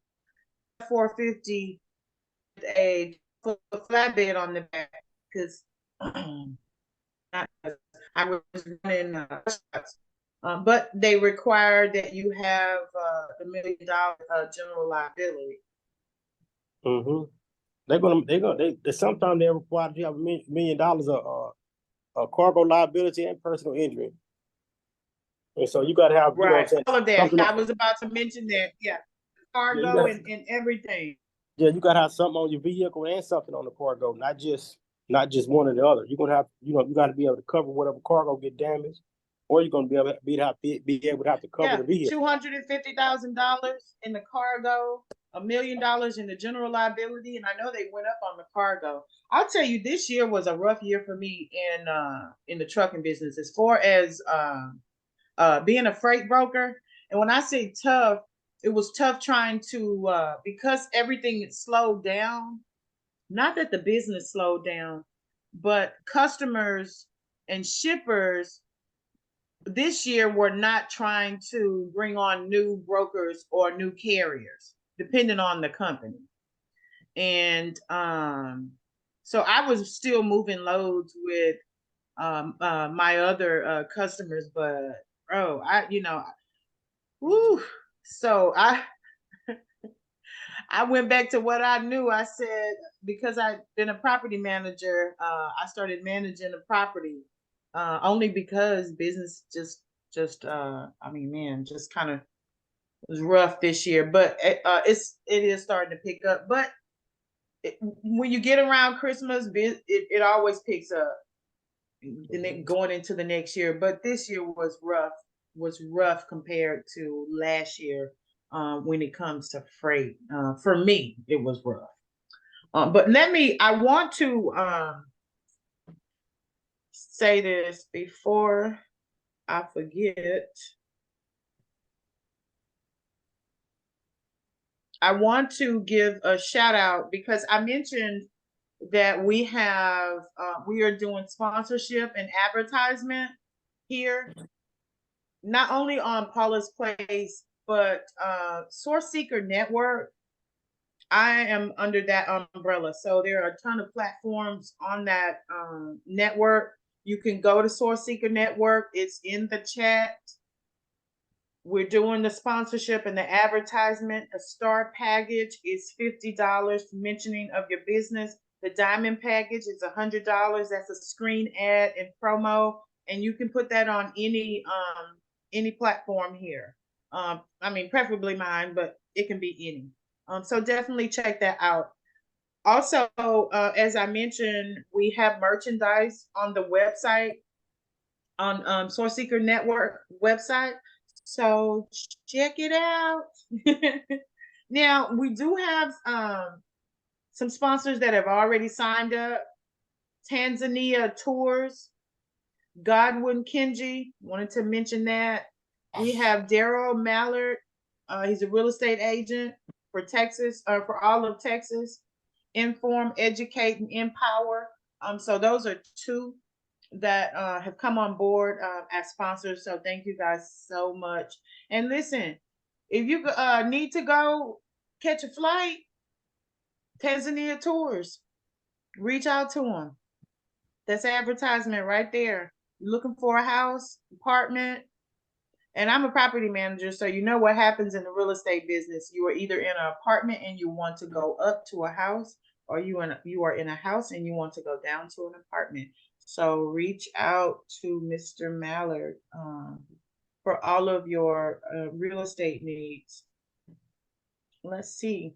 450 with a flatbed on the back because I was running but they required that you have the $1 million general liability. They sometimes they require you have $1 million of cargo liability and personal injury. And so you got to have, you know what I'm saying? All of that. I was about to mention that. Yeah. Cargo and everything. Yeah, you got to have something on your vehicle and something on the cargo, not just one or the other. You're going to have, you got to be able to cover whatever cargo get damaged, or you're going to be able to have to cover the vehicle. $250,000 in the cargo, $1 million in the general liability, and I know they went up on the cargo. I'll tell you, this year was a rough year for me in the trucking business as far as being a freight broker. And when I say tough, it was tough trying to because everything slowed down. Not that the business slowed down, but customers and shippers this year were not trying to bring on new brokers or new carriers, depending on the company. And so I was still moving loads with my other customers, but so I went back to what I knew. I said, because I've been a property manager, I started managing a property only because business just kind of was rough this year. But it is starting to pick up. But when you get around Christmas, it always picks up. And then going into the next year, but this year was rough compared to last year when it comes to freight. For me, it was rough. But I want to say this before I forget. I want to give a shout out because I mentioned that we are doing sponsorship and advertisement here, not only on Paula's Place, but Source Seeker Network. I am under that umbrella. So there are a ton of platforms on that network. You can go to Source Seeker Network. It's in the chat. We're doing the sponsorship and the advertisement. The star package is $50, mentioning of your business. The diamond package is $100. That's a screen ad and promo, and you can put that on any platform here. I mean, preferably mine, but it can be any. So definitely check that out. Also, as I mentioned, we have merchandise on the website, on Source Seeker Network website. So check it out. Now, we do have some sponsors that have already signed up. Tanzania Tours, Godwin Kenji, wanted to mention that. We have Daryl Mallard. He's a real estate agent for Texas, for all of Texas. Inform, educate, and empower. So those are two that have come on board as sponsors. So thank you guys so much. And listen, if you need to go catch a flight, Tanzania Tours, reach out to them. That's advertisement right there. You're looking for a house, apartment, and I'm a property manager, so you know what happens in the real estate business. You are either in an apartment and you want to go up to a house, or you are in a house and you want to go down to an apartment. So reach out to Mr. Mallard for all of your real estate needs. Let's see.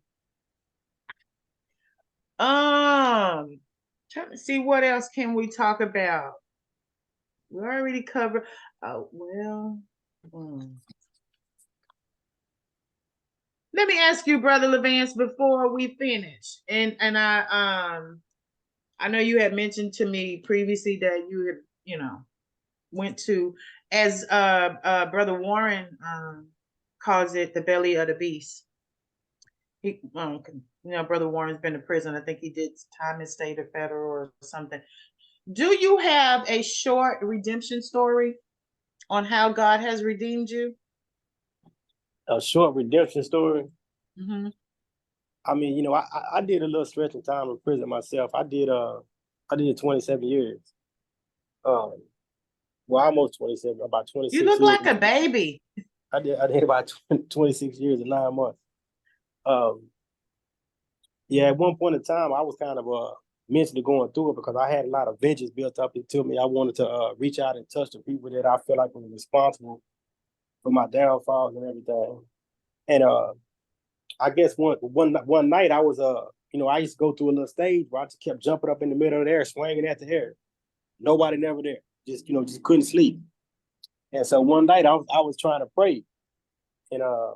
Trying to see what else can we talk about. We already covered. Oh well. Let me ask you, Brother Levance, before we finish, and I know you had mentioned to me previously that you had, went to, as Brother Warren calls it, the belly of the beast. He, Brother Warren's been to prison. I think he did time in state or federal or something. Do you have a short redemption story on how God has redeemed you? A short redemption story? Mm-hmm. I mean, I did a little stretch of time in prison myself. I did 27 years. Well, almost 27, about 26 years. You look like a baby. I did about 26 years and 9 months. Yeah, at one point in time, I was kind of mentally going through it because I had a lot of vengeance built up into me. I wanted to reach out and touch the people that I feel like were responsible for my downfalls and everything. And I guess one night I was I used to go through a little stage where I just kept jumping up in the middle of the air, swinging at the air. Nobody never there. Just couldn't sleep. And so one night I was trying to pray, and I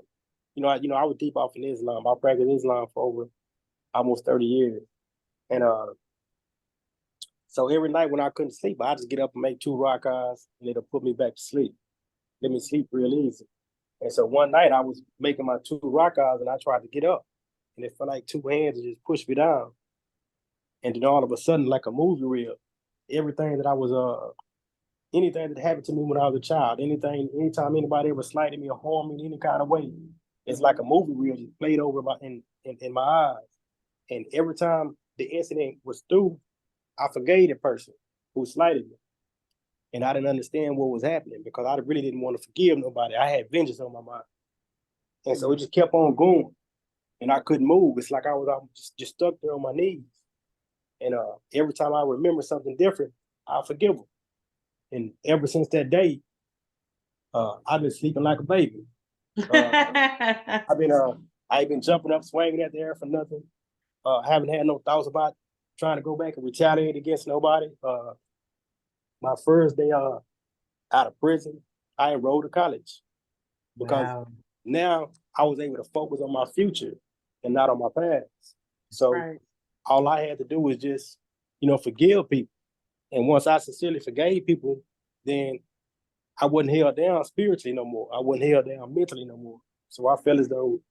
was deep off in Islam. I practiced Islam for over almost 30 years, and so every night when I couldn't sleep, I just get up and make 2 rakahs, and it'll put me back to sleep. Let me sleep real easy. And so one night I was making my 2 rakahs, and I tried to get up, and it felt like 2 hands just pushed me down. And then all of a sudden, like a movie reel, everything that I was anything that happened to me when I was a child, anytime anybody ever slighted me or harmed me in any kind of way, it's like a movie reel just played over in my eyes. And every time the incident was through, I forgave the person who slighted me. And I didn't understand what was happening because I really didn't want to forgive nobody. I had vengeance on my mind. And so it just kept on going. And I couldn't move. It's like I was just stuck there on my knees. And every time I remember something different, I forgive them. And ever since that day, I've been sleeping like a baby. I've been jumping up, swinging at the air for nothing. Haven't had no thoughts about trying to go back and retaliate against nobody. My first day out of prison, I enrolled to college because now I was able to focus on my future and not on my past. So all I had to do was just, forgive people. And once I sincerely forgave people, then I wasn't held down spiritually no more. I wasn't held down mentally no more. So I felt as though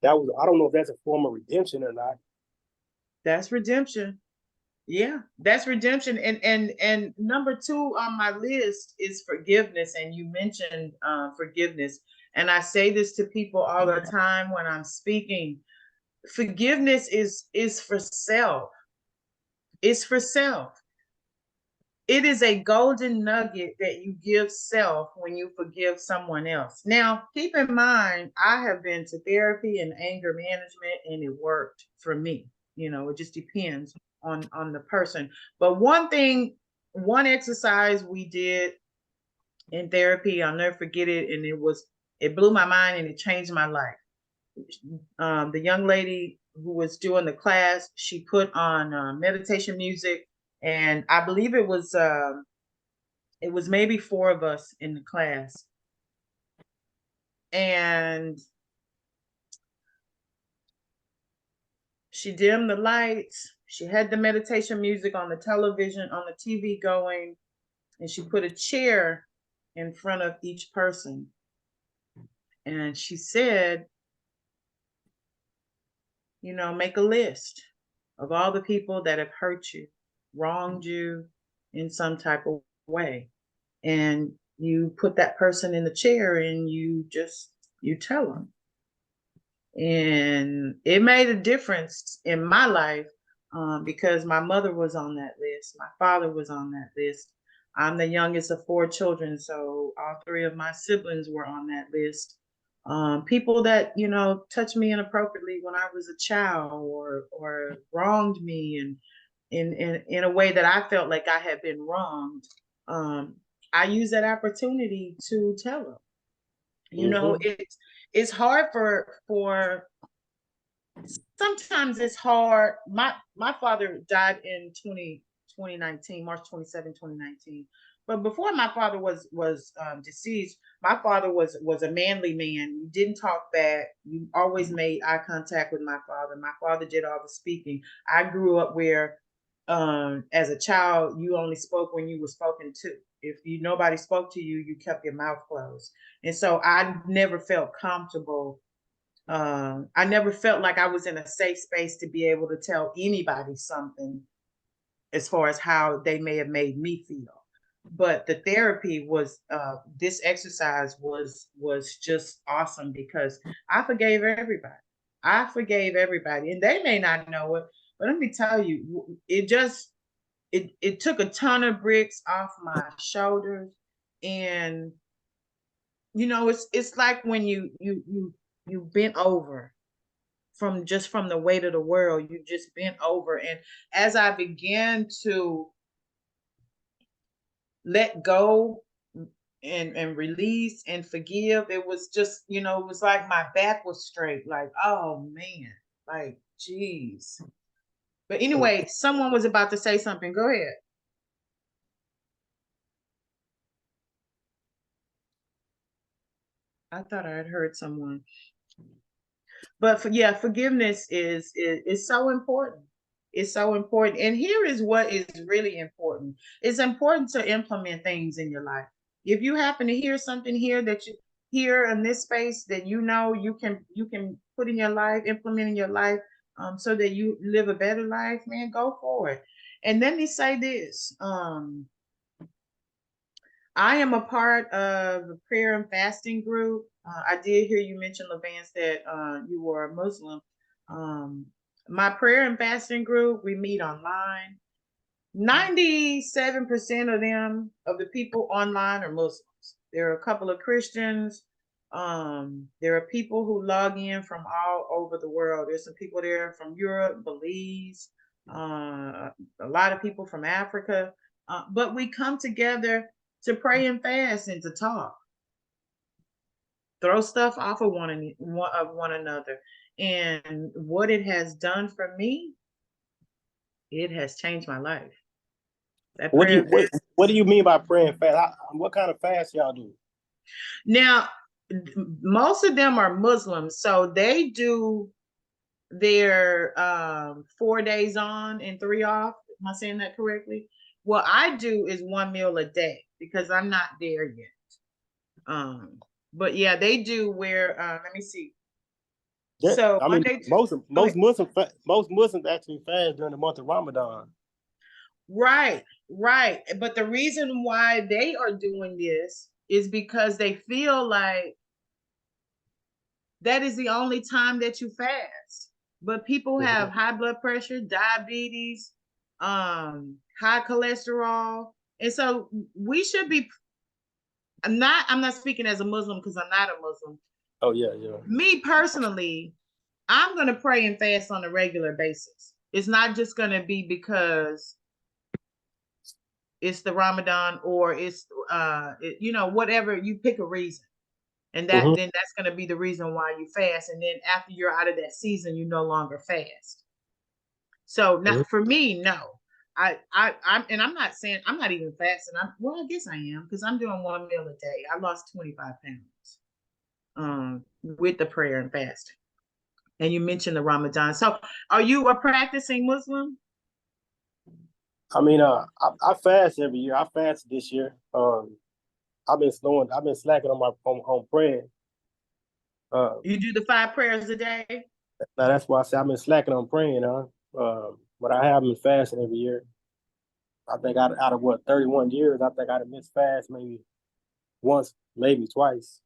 I don't know if that's a form of redemption or not. That's redemption. Yeah, that's redemption. And number 2 on my list is forgiveness. And you mentioned forgiveness. And I say this to people all the time when I'm speaking. Forgiveness is for self. It's for self. It is a golden nugget that you give self when you forgive someone else. Now, keep in mind, I have been to therapy and anger management, and it worked for me. You know, it just depends on the person. But one one exercise we did in therapy, I'll never forget it, and it blew my mind and it changed my life. The young lady who was doing the class, she put on meditation music, and I believe it was maybe 4 of us in the class. And she dimmed the lights. She had the meditation music on the television, on the TV going, and she put a chair in front of each person. And she said, you know, make a list of all the people that have hurt you, wronged you in some type of way. And you put that person in the chair and you tell them. And it made a difference in my life because my mother was on that list. My father was on that list. I'm the youngest of 4 children, so all 3 of my siblings were on that list. People that, you know, touched me inappropriately when I was a child or wronged me and in a way that I felt like I had been wronged. I use that opportunity to tell them. You know, it's hard for sometimes it's hard. My father died in 2019, March 27, 2019. But before my father was deceased, my father was a manly man. You didn't talk back. You always made eye contact with my father. My father did all the speaking. I grew up where as a child, you only spoke when you were spoken to. If nobody spoke to you, you kept your mouth closed. And so I never felt comfortable. I never felt like I was in a safe space to be able to tell anybody something as far as how they may have made me feel. But the therapy was this exercise was just awesome because I forgave everybody. I forgave everybody, and they may not know it, but let me tell you, it took a ton of bricks off my shoulders. And you know, it's like when you bent over from the weight of the world. You just bent over. And as I began to let go and release and forgive, it was just, you know, it was like my back was straight, like, oh man, like, geez. But anyway, someone was about to say something. Go ahead. I thought I had heard someone. But forgiveness is so important. It's so important. And here is what is really important. It's important to implement things in your life. If you happen to hear something here that you hear in this space that you know you can put in your life, implement in your life, so that you live a better life, man, go for it. And let me say this. I am a part of the prayer and fasting group. I did hear you mention, Levance, that you were a Muslim. My prayer and fasting group, we meet online. 97% of the people online are Muslims. There are a couple of Christians. There are people who log in from all over the world. There's some people there from Europe, Belize, a lot of people from Africa. But we come together to pray and fast and to talk, throw stuff off of one another. And what it has done for me, it has changed my life. What do you mean by praying fast? What kind of fast y'all do? Now, most of them are Muslims, so they do their 4 days on and 3 off. Am I saying that correctly? What I do is 1 meal a day because I'm not there yet. But yeah, they do where let me see. So I mean, Monday, most Muslims actually fast during the month of Ramadan. right, right. But the reason why they are doing this is because they feel like that is the only time that you fast. But people have high blood pressure, diabetes, high cholesterol. And so we should be I'm not speaking as a Muslim because I'm not a Muslim. Oh yeah, yeah. Me personally, I'm going to pray and fast on a regular basis. It's not just going to be because it's the Ramadan or it's whatever, you pick a reason. And then that's going to be the reason why you fast. And then after you're out of that season, you no longer fast. So not for me, no. I'm not saying I'm not even fasting. I guess I am because I'm doing 1 meal a day. I lost 25 pounds with the prayer and fasting. And you mentioned the Ramadan. So are you a practicing Muslim? I mean, I fast every year. I fasted this year. I've been slacking on my on praying. You do the 5 prayers a day? Now that's why I say I've been slacking on praying, but I have been fasting every year. I think out of what 31 years, I think I'd missed fast maybe once, maybe twice.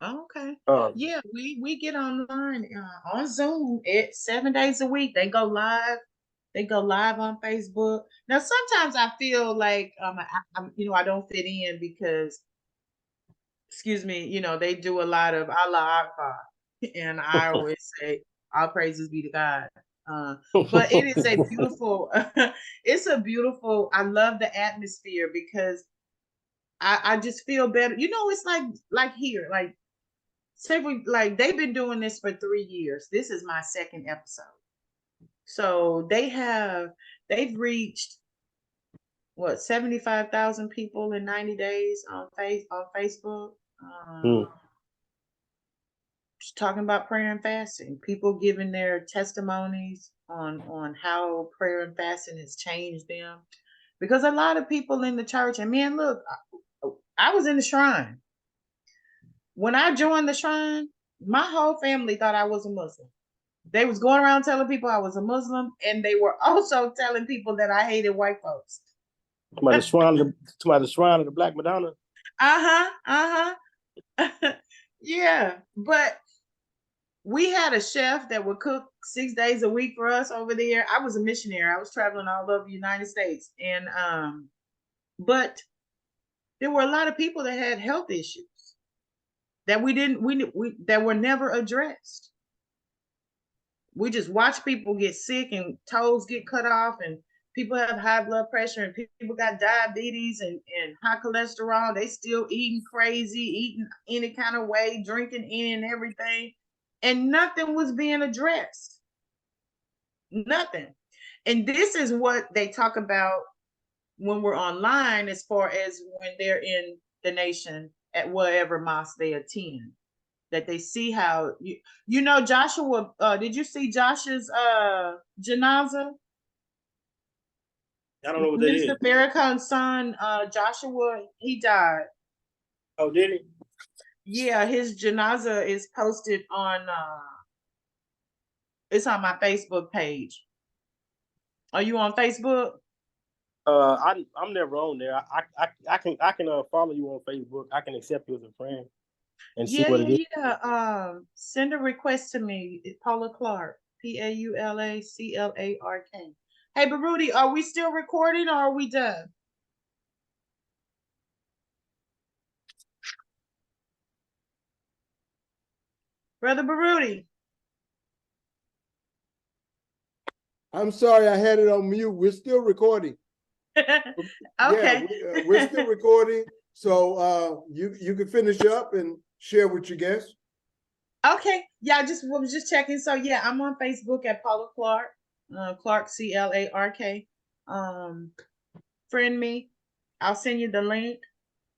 Okay. Yeah, we get online on Zoom 7 days a week. They go live. They go live on Facebook. Now, sometimes I feel like I don't fit in because, excuse me, they do a lot of Allah Akbar, and I always say all praises be to God. But it is a beautiful, I love the atmosphere because I just feel better. It's like here, like say they've been doing this for 3 years. This is my second episode. So they've reached what 75,000 people in 90 days on Facebook. Just talking about prayer and fasting, people giving their testimonies on how prayer and fasting has changed them. Because a lot of people in the church, and man, look, I was in the shrine. When I joined the shrine, my whole family thought I was a Muslim. They was going around telling people I was a Muslim, and they were also telling people that I hated white folks. To the shrine of the Black Madonna. Yeah, but we had a chef that would cook 6 days a week for us over there. I was a missionary. I was traveling all over the United States, and but there were a lot of people that had health issues that that were never addressed. We just watch people get sick and toes get cut off, and people have high blood pressure, and people got diabetes and high cholesterol. They still eating crazy, eating any kind of way, drinking any and everything, and nothing was being addressed. Nothing. And this is what they talk about when we're online, as far as when they're in the nation at whatever mosque they attend. That they see how Joshua. Did you see Josh's janaza? I don't know what Minister that is. Farrakhan's son, Joshua, he died. Oh, did he? Yeah, his janaza is posted on. It's on my Facebook page. Are you on Facebook? I'm never on there. I can follow you on Facebook. I can accept you as a friend and see what it is. Yeah. Send a request to me, Paula Clark, PaulaClark. Hey, Baruti, are we still recording or are we done? Brother Baruti. I'm sorry, I had it on mute. We're still recording. Okay. Yeah, we're still recording. So you can finish up and share with your guests. Okay. Yeah, I was just checking. So yeah, I'm on Facebook at Paula Clark, Clark CLARK. Friend me. I'll send you the link.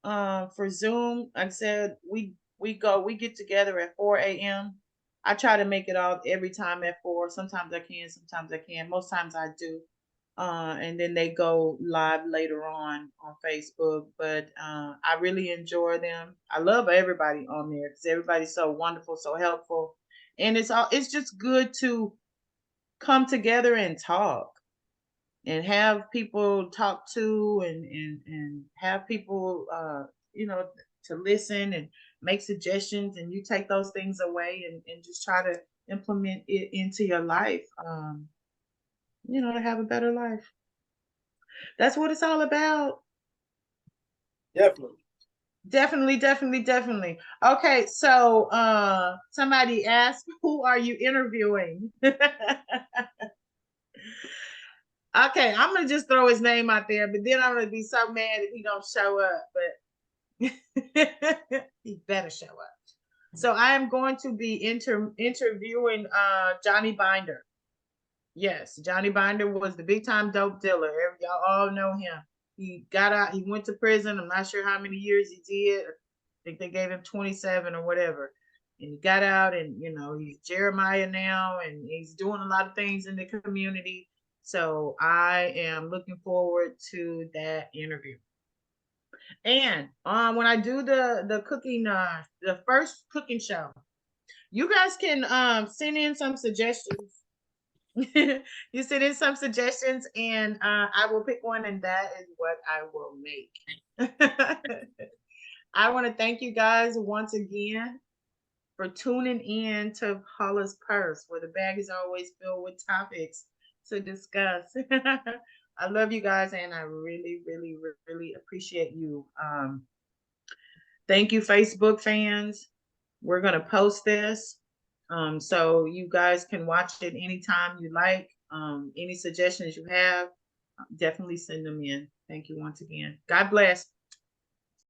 For Zoom. Like I said, we get together at 4 a.m. I try to make it out every time at 4. Sometimes I can, sometimes I can't. Most times I do. And then they go live later on Facebook. But I really enjoy them. I love everybody on there because everybody's so wonderful, so helpful. And it's just good to come together and talk and have people talk to, and have people, you know, to listen and make suggestions, and you take those things away and just try to implement it into your life, you know, to have a better life. That's what it's all about. Definitely. Definitely. Okay, so somebody asked, who are you interviewing? Okay, I'm gonna just throw his name out there, but then I'm gonna be so mad if he don't show up. But he better show up. So I am going to be interviewing Johnny Binder. Yes, Johnny Binder was the big time dope dealer. Y'all all know him. He got out, he went to prison. I'm not sure how many years he did. I think they gave him 27 or whatever. And he got out, and you know, he's Jeremiah now, and he's doing a lot of things in the community. So I am looking forward to that interview. And when I do the cooking, the first cooking show, you guys can send in some suggestions. You send in some suggestions, and I will pick one, and that is what I will make. I want to thank you guys once again for tuning in to Paula's Purse, where the bag is always filled with topics to discuss. I love you guys, and I really appreciate you. Thank you, Facebook fans. We're going to post this, so you guys can watch it anytime you like. Any suggestions you have, definitely send them in. Thank you once again. God bless.